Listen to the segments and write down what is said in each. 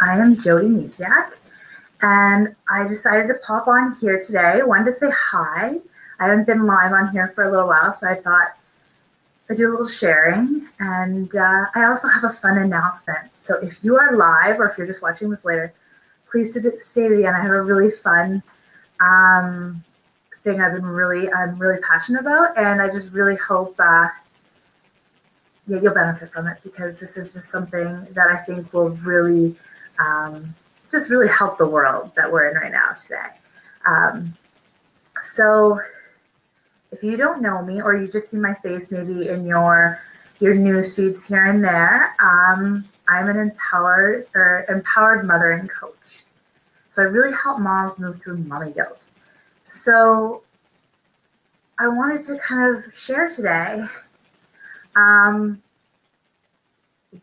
I am Jody Myciak, and I decided to pop on here today. I wanted to say hi. I haven't been live on here for a little while, so I thought I'd do a little sharing. And I also have a fun announcement. So if you are live or if you're just watching this later, please stay to the end. I have a really fun thing I'm really passionate about, and I just really hope you'll benefit from it, because this is just something that I think will really just really help the world that we're in right now today. So if you don't know me, or you just see my face maybe in your news feeds here and there, I'm an empowered mothering coach. So I really help moms move through mommy guilt. So I wanted to kind of share today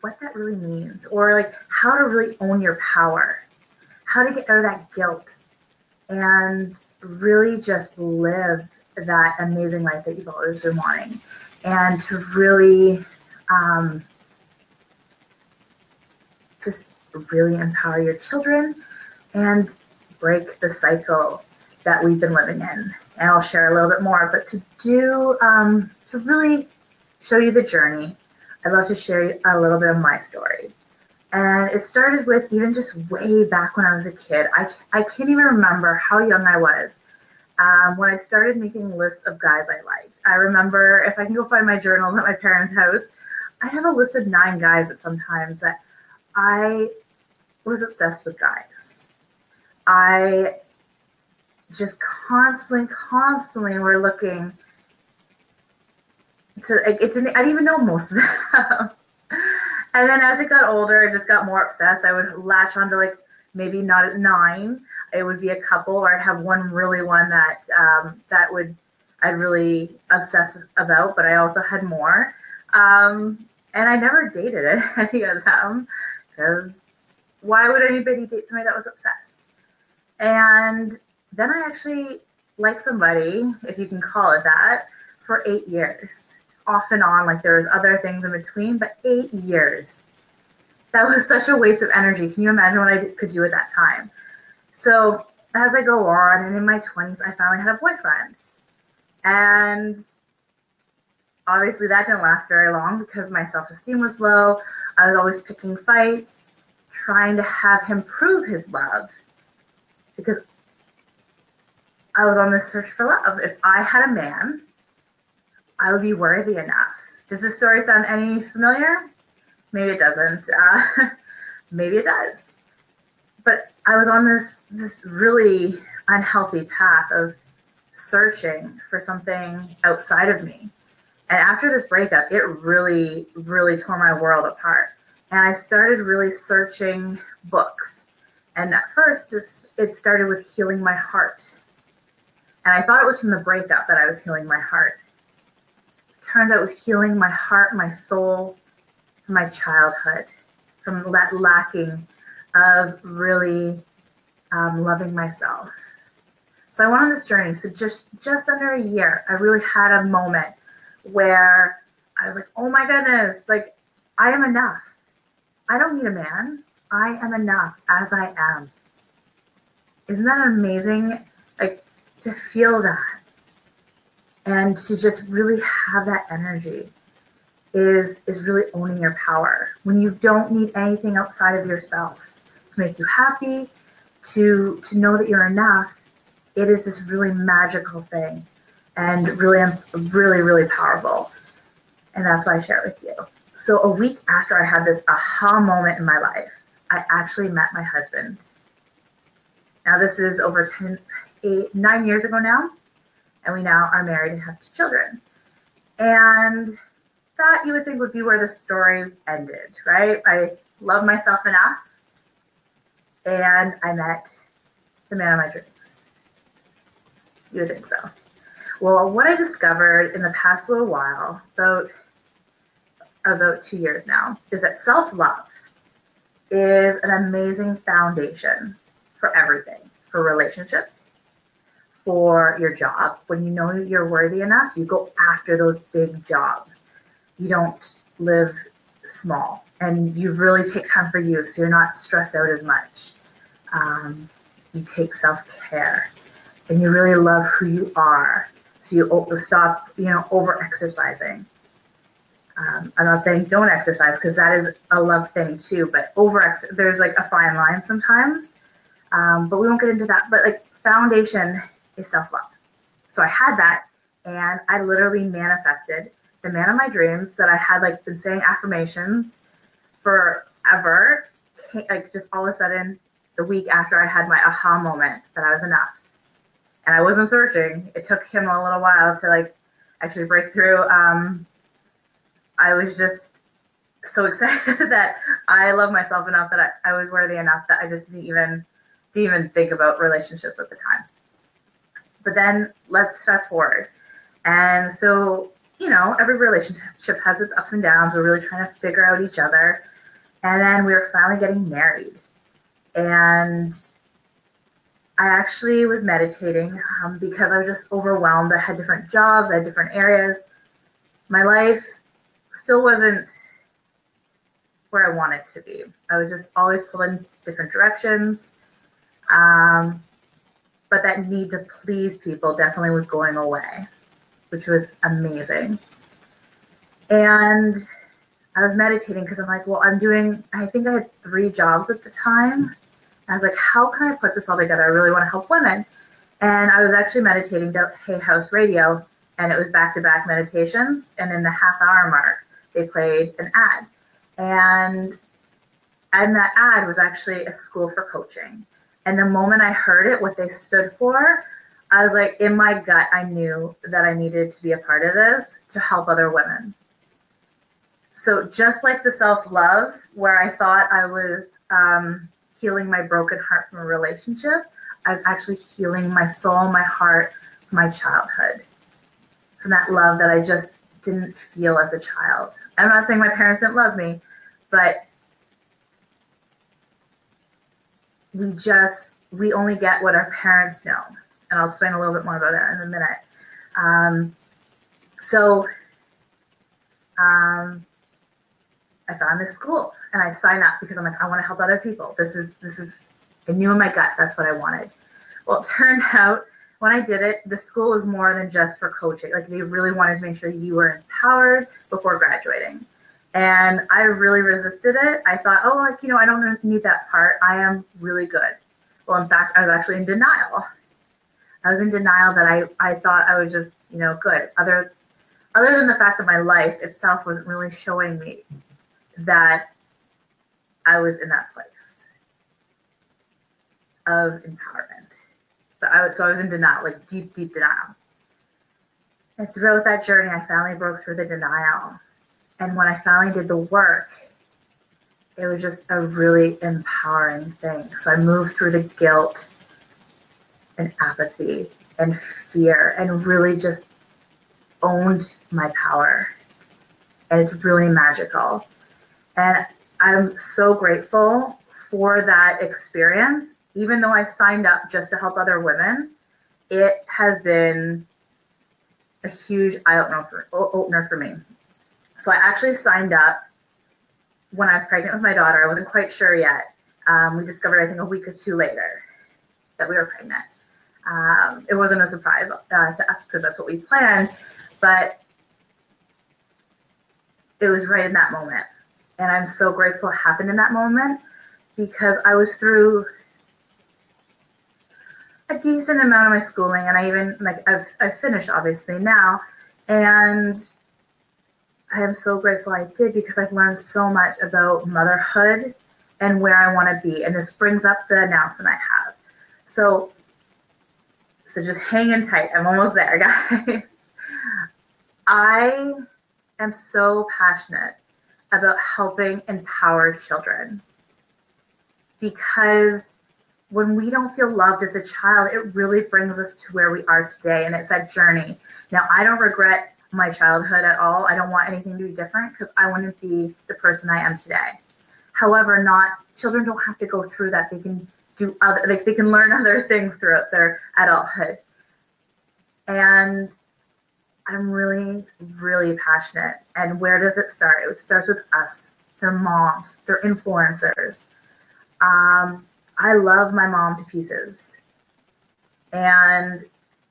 what that really means, or like how to really own your power, how to get out of that guilt and really just live that amazing life that you've always been wanting, and to really just really empower your children and break the cycle that we've been living in. And I'll share a little bit more, but to really show you the journey, I'd love to share a little bit of my story. And it started with even just way back when I was a kid. I can't even remember how young I was when I started making lists of guys I liked. I remember, if I can go find my journals at my parents' house, I have a list of 9 guys at sometimes that I was obsessed with guys. I just constantly were looking to, I didn't even know most of them. And then as it got older, I just got more obsessed. I would latch onto, like, maybe not at 9. It would be a couple, or I'd have one that I'd really obsess about, but I also had more. And I never dated any of them, because why would anybody date somebody that was obsessed? And then I actually liked somebody, if you can call it that, for 8 years. Off and on, like there was other things in between, but 8 years. That was such a waste of energy. Can you imagine what I could do at that time? So as I go on, and in my 20s, I finally had a boyfriend. And obviously that didn't last very long, because my self-esteem was low. I was always picking fights, trying to have him prove his love, because I was on this search for love. If I had a man, I would be worthy enough. Does this story sound any familiar? Maybe it doesn't. Maybe it does. But I was on this really unhealthy path of searching for something outside of me. And after this breakup, it really tore my world apart. And I started really searching books. And at first, it started with healing my heart. And I thought it was from the breakup that I was healing my heart. Turns out it was healing my heart, my soul, from my childhood, from that lacking of really loving myself. So I went on this journey. So just under a year, I really had a moment where I was like, oh my goodness, like, I am enough. I don't need a man. I am enough as I am. Isn't that amazing? Like, to feel that. And to just really have that energy is really owning your power. When you don't need anything outside of yourself to make you happy, to know that you're enough, it is this really magical thing, and really powerful. And that's why I share it with you. So a week after I had this aha moment in my life, I actually met my husband. Now this is over 9 years ago now. And we now are married and have 2 children. And that, you would think, would be where the story ended, right? I love myself enough, and I met the man of my dreams. You would think so. Well, what I discovered in the past little while, about 2 years now, is that self-love is an amazing foundation for everything, for relationships, for your job. When you know you're worthy enough, you go after those big jobs. You don't live small. and you really take time for you, so you're not stressed out as much. You take self-care, and you really love who you are, so you stop, over exercising. I'm not saying don't exercise, because that is a love thing too, but there's like a fine line sometimes. But we won't get into that. But like, foundation is self-love. So I had that, and I literally manifested the man of my dreams that I had like been saying affirmations forever. Like, just all of a sudden, the week after, I had my aha moment that I was enough. And I wasn't searching. It took him a little while to like actually break through. I was just so excited that I love myself enough that I was worthy enough that I just didn't even think about relationships at the time. But then let's fast forward. And so, every relationship has its ups and downs. We're really trying to figure out each other. And then we were finally getting married. And I actually was meditating because I was just overwhelmed. I had different jobs, I had different areas. My life still wasn't where I wanted to be. I was just always pulled in different directions. But that need to please people definitely was going away, which was amazing. And I was meditating because I'm like, well, I think I had 3 jobs at the time. I was like, how can I put this all together? I really want to help women. And I was actually meditating to Hay House Radio, and it was back-to-back meditations. And in the half-hour mark, they played an ad. And that ad was actually a school for coaching. And the moment I heard it, what they stood for, I was like, in my gut, I knew that I needed to be a part of this to help other women. So just like the self-love, where I thought I was healing my broken heart from a relationship, I was actually healing my soul, my heart, my childhood, from that love that I just didn't feel as a child. I'm not saying my parents didn't love me, but we only get what our parents know. And I'll explain a little bit more about that in a minute. I found this school and I signed up because I'm like, I want to help other people. I knew in my gut that's what I wanted. Well, it turned out when I did it, the school was more than just for coaching. Like, they really wanted to make sure you were empowered before graduating. And I really resisted it. I thought, I don't need that part. I am really good. Well, in fact, I was actually in denial. I was in denial that I thought I was just, good. Other than the fact that my life itself wasn't really showing me that I was in that place of empowerment. So I was in denial, like deep, deep denial. And throughout that journey, I finally broke through the denial. And when I finally did the work, it was just a really empowering thing. So I moved through the guilt and apathy and fear and really just owned my power. And it's really magical. And I'm so grateful for that experience. Even though I signed up just to help other women, it has been a huge eye-opener for me. So I actually signed up when I was pregnant with my daughter. I wasn't quite sure yet. We discovered, I think, a week or 2 later that we were pregnant. It wasn't a surprise to us because that's what we planned, but it was right in that moment. And I'm so grateful it happened in that moment, because I was through a decent amount of my schooling, and I even, I've finished obviously now, and I am so grateful I did, because I've learned so much about motherhood and where I want to be. And this brings up the announcement I have. So just hang in tight. I'm almost there, guys. I am so passionate about helping empower children, because when we don't feel loved as a child, it really brings us to where we are today. And it's that journey. Now, I don't regret my childhood at all. I don't want anything to be different, because I want to be the person I am today. However, children don't have to go through that. They can they can learn other things throughout their adulthood. And I'm really, really passionate. And where does it start? It starts with us They're moms. They're influencers. I love my mom to pieces. And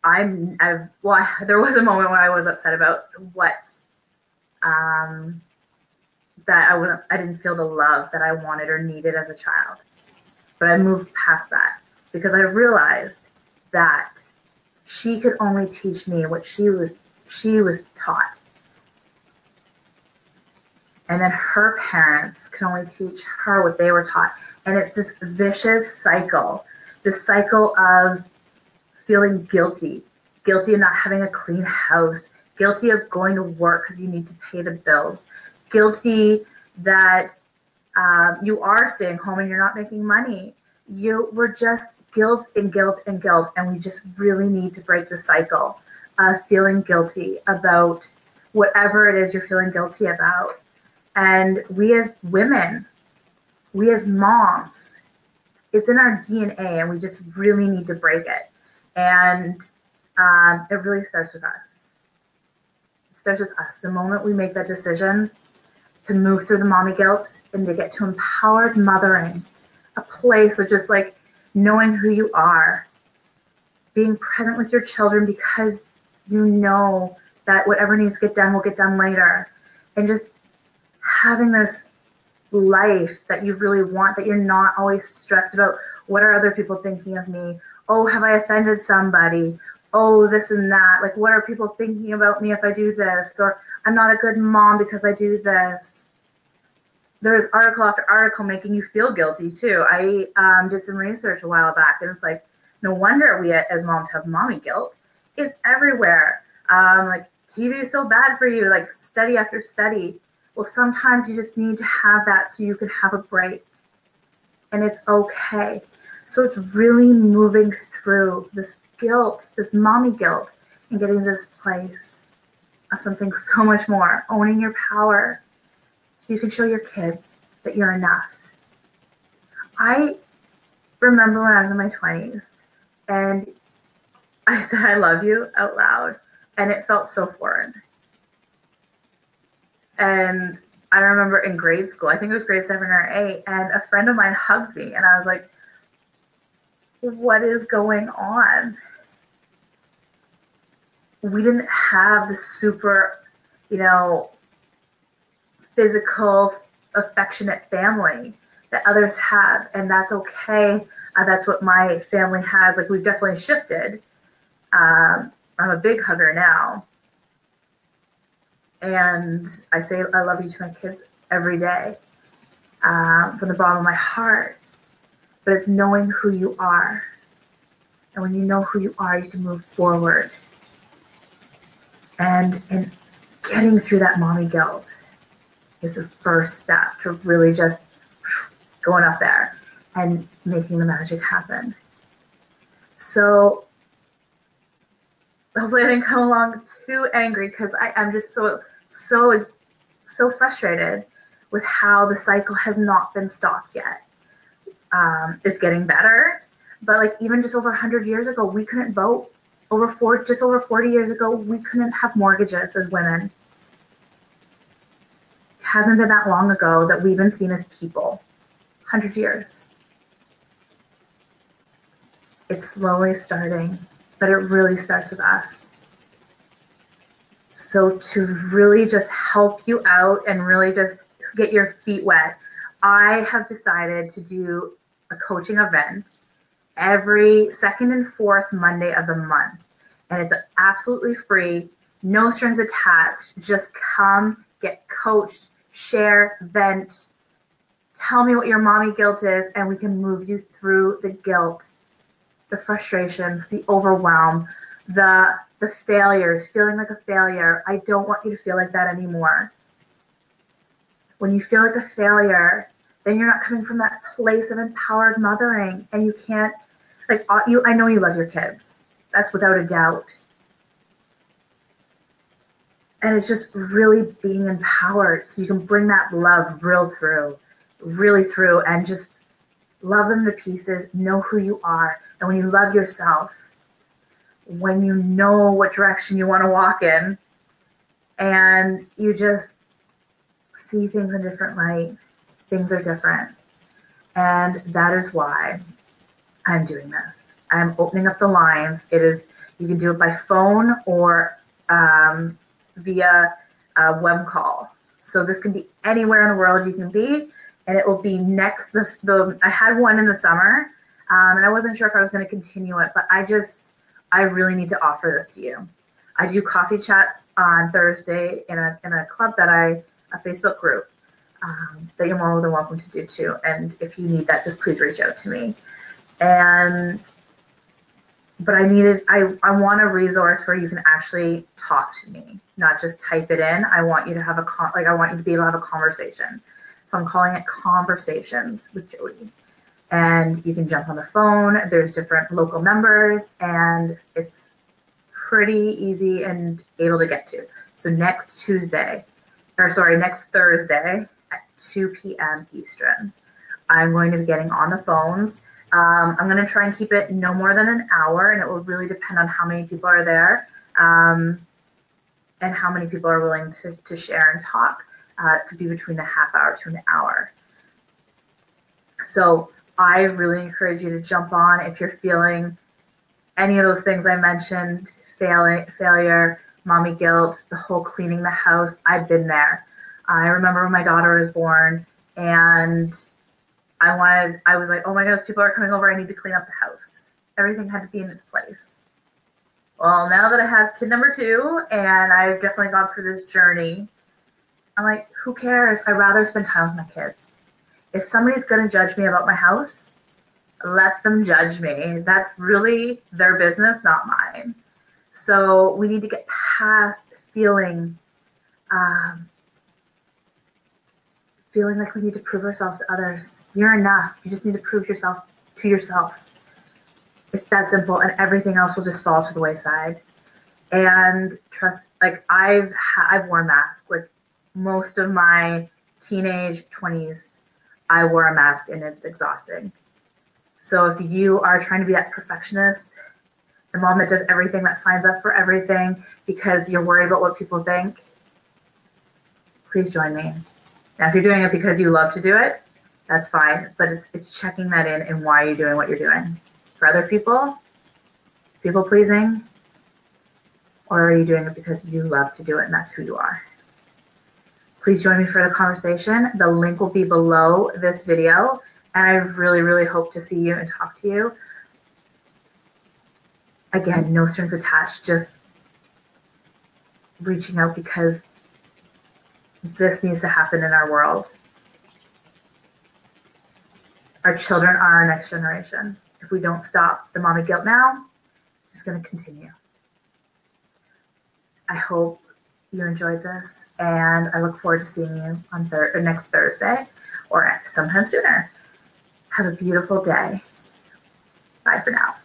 there was a moment when I was upset about that I didn't feel the love that I wanted or needed as a child. But I moved past that because I realized that she could only teach me what she was taught. And then her parents could only teach her what they were taught. And it's this vicious cycle, this cycle of feeling guilty of not having a clean house, guilty of going to work because you need to pay the bills, guilty that you are staying home and you're not making money. We're just guilt and guilt and guilt, and we just really need to break the cycle of feeling guilty about whatever it is you're feeling guilty about. And we as women, we as moms, it's in our DNA, and we just really need to break it. And it really starts with us. It starts with us. The moment we make that decision to move through the mommy guilt and to get to empowered mothering, a place of just like knowing who you are, being present with your children because you know that whatever needs to get done will get done later, and just having this life that you really want, that you're not always stressed about what are other people thinking of me. Oh, have I offended somebody? Oh, this and that. Like, what are people thinking about me if I do this? Or I'm not a good mom because I do this. There's article after article making you feel guilty too. I did some research a while back, and it's like, no wonder we as moms have mommy guilt. It's everywhere. Like, TV is so bad for you, like study after study. Well, sometimes you just need to have that so you can have a break. And it's okay. So it's really moving through this guilt, this mommy guilt, and getting to this place of something so much more, owning your power so you can show your kids that you're enough. I remember when I was in my 20s and I said I love you out loud, and it felt so foreign. And I remember in grade school, I think it was grade 7 or 8, and a friend of mine hugged me, and I was like, what is going on? We didn't have the super, physical, affectionate family that others have, and that's okay. That's what my family has. Like, we've definitely shifted. I'm a big hugger now. And I say I love you to my kids every day, from the bottom of my heart. But it's knowing who you are. And when you know who you are, you can move forward. And getting through that mommy guilt is the first step to really just going up there and making the magic happen. So hopefully I didn't come along too angry, because I'm just so frustrated with how the cycle has not been stopped yet. It's getting better, but like even just over 100 years ago, we couldn't vote. Just over 40 years ago, we couldn't have mortgages as women. It hasn't been that long ago that we've been seen as people. 100 years. It's slowly starting, but it really starts with us. So to really just help you out and really just get your feet wet, I have decided to do a coaching event every second and fourth Monday of the month. And it's absolutely free, no strings attached. Just come, get coached, share, vent, tell me what your mommy guilt is, and we can move you through the guilt, the frustrations, the overwhelm, the failures, feeling like a failure. I don't want you to feel like that anymore. When you feel like a failure, then you're not coming from that place of empowered mothering, and you can't, I know you love your kids. That's without a doubt. And it's just really being empowered so you can bring that love really through, and just love them to pieces, know who you are. And when you love yourself, when you know what direction you want to walk in, and you just see things in a different light. Things are different. And that is why I'm doing this. I'm opening up the lines. You can do it by phone or via web call. So this can be anywhere in the world you can be, and it will be next. I had one in the summer, and I wasn't sure if I was going to continue it, but I really need to offer this to you. I do coffee chats on Thursday in a club a Facebook group that you're more than welcome to do too. And if you need that, just please reach out to me. But I want a resource where you can actually talk to me, not just type it in. I want you to have I want you to be able to have a conversation. So I'm calling it Conversations with Jody. And you can jump on the phone. There's different local members, and it's pretty easy and able to get to. So next Thursday at 2 p.m. Eastern, I'm going to be getting on the phones. I'm going to try and keep it no more than an hour, and it will really depend on how many people are there and how many people are willing to share and talk. It could be between a half hour to an hour. So I really encourage you to jump on if you're feeling any of those things I mentioned, failure, mommy guilt, the whole cleaning the house. I've been there. I remember when my daughter was born, and I was like, oh my goodness, people are coming over. I need to clean up the house. Everything had to be in its place. Well, now that I have kid number 2, and I've definitely gone through this journey, I'm like, who cares? I'd rather spend time with my kids. If somebody's going to judge me about my house, let them judge me. That's really their business, not mine. So we need to get past feeling like we need to prove ourselves to others. You're enough. You just need to prove yourself to yourself. It's that simple, and everything else will just fall to the wayside. And trust, like I've worn masks. Like most of my teenage 20s, I wore a mask, and it's exhausting. So if you are trying to be that perfectionist, the mom that does everything, that signs up for everything because you're worried about what people think, please join me. Now, if you're doing it because you love to do it, that's fine. But it's checking that in and why you're doing what you're doing. For other people, people pleasing, or are you doing it because you love to do it and that's who you are? Please join me for the conversation. The link will be below this video. And I really, really hope to see you and talk to you. Again, no strings attached, just reaching out because this needs to happen in our world. Our children are our next generation. If we don't stop the mommy guilt now, it's just going to continue. I hope you enjoyed this, and I look forward to seeing you on next Thursday or sometime sooner. Have a beautiful day. Bye for now.